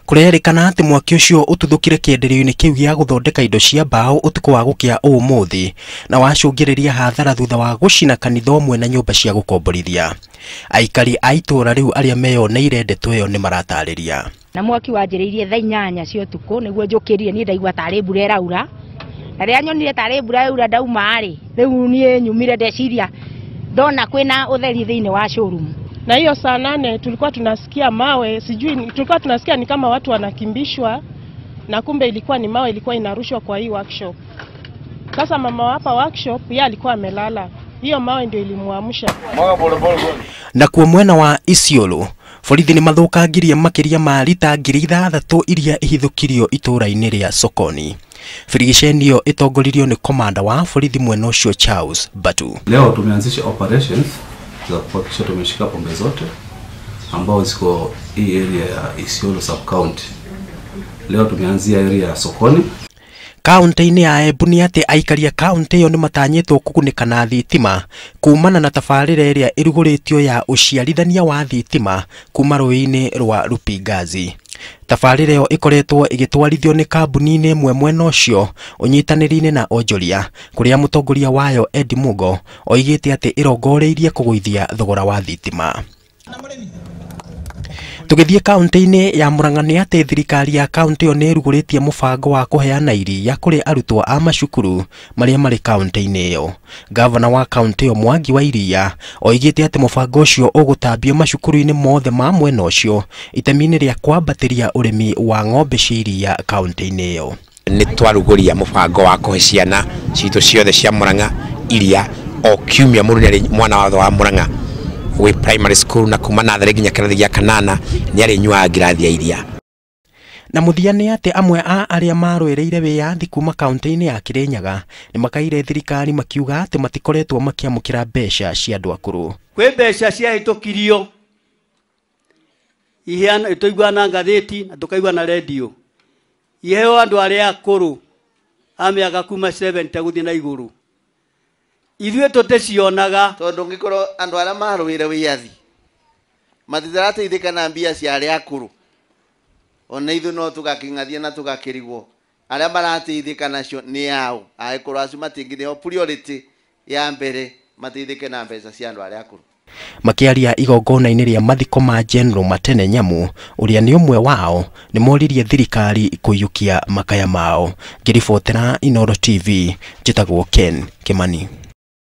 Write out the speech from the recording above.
Kurerikana ati mwaki ucio ututhukire kienderio-ini kiu gia guthondeka indo cia mbao utuko wa gukia umuthi na wacungiriria hathara thutha wa gucina kanitha umwe na nyumba cia gukomborithia. Aikari a itura riu aria meyoneire ndeto iyo ni maratariria. Na mwaki wanjiriirie thaa 8 cia utuku niguo njukirie ni ndaigua tari mbura iraura. Na ria nyonire tari mbura iraura ndauma ri riu nie nyumire ndeciria ndona kwina utheri thiini wa showroom. Na hiyo saa 8 tulikuwa tunasikia mawe, sijui tulikuwa tunasikia ni kama watu wanakimbishwa na kumbe ilikuwa ni mawe ilikuwa inarushwa kwa hii workshop. Sasa mama hapa workshop yeye alikuwa amelala. Hiyo mawe ndio ilimuamsha. Na kwa mwena wa Isiolo, borithi ni mathukangirie makiria ma lita 6,000 iria ihithukirio itura-ini ria Sokoni. Frigisheni hiyo itongoririo ni komanda wa borithi mwena ucio Charles Batu. Leo tumeanzisha operations za kuhakikisha tumeshika pombe zote ambao ziko hii area ya Isiolo sub county. Leo tumeanzia area ya Sokoni. Kaunti-ini ya Embu ni ati aikari a kaunti iyo ni matanyitwo kugunika na thitima kumana na tabarira iria iruguritio ya uciarithania wa thitima kuma rũĩ-inĩ rwa Rupingazi. Tabarira iyo ikoretwo igitwarithio ni kambuni-ini imwe mwena ucio unyitaniri-ini na Onjoria, kuria mutongoria wayo Edi Mugo oigite ati irongoreirie kuguithia thogora wa thitima. Tugithie kaunti-ini ya Murang'a ni ati thirikari ya kaunti iyo ni iruguritie mubango wa kuheana iria kuri arutwo a macukuru maria mari kaunti-ini iyo. Gavana wa kaunti iyo Mwangi wa Iria oigite ati mubango ucio ugutambia macukuru-ini mothe ma mwena ucio itemi-ini ria kwambatiria urimi wa ng'ombe cia iria kaunti-ini iyo. Ni twaruguria mubango wa kuhe ciana citu ciothe cia Murang'a iria o kiumia mwana wa Murang'a we primary school na kuma natharĩ nginya kĩrathi gĩa 8 ni arĩ nyuaga ngirathi ya iria. Na muthia ni ati amwe a aria marũĩrĩire wĩyathi kuma kaunti-ini ya Kirinyaga ni makaire thirikari makiuga ati matikoretwo makiamũkĩra mbeca cia andũ akũrũ. Kwe mbeca ciahĩtũkirio iheana itoigua na ngathĩti na tukaigua na radio iheo andũ arĩa akũrũ a mĩaka kuma 70 gũthiĩ na igũrũ. Ithuĩ tũtĩcionaga tondu ngĩkorwo andũ arĩa marũĩre wĩyathi matitharateithĩka na mbia cia arĩa akũrũ, ona ithuĩ no tũgakĩng'athia na tũgakĩrigwo arĩa marateithĩka nacio nĩ ao angĩkorwo acio matingĩheo priority ya mbere mateithĩke na mbeca cia andũ arĩa akũrũ. Makiaria igongona-inĩ ria mathiko ma General Matene Nyamu uria ni umwe wao ni moririe thirikari kũiyũkia makaya mao. Ngiribotera Inooro TV, njĩtagwo Ken Kimani.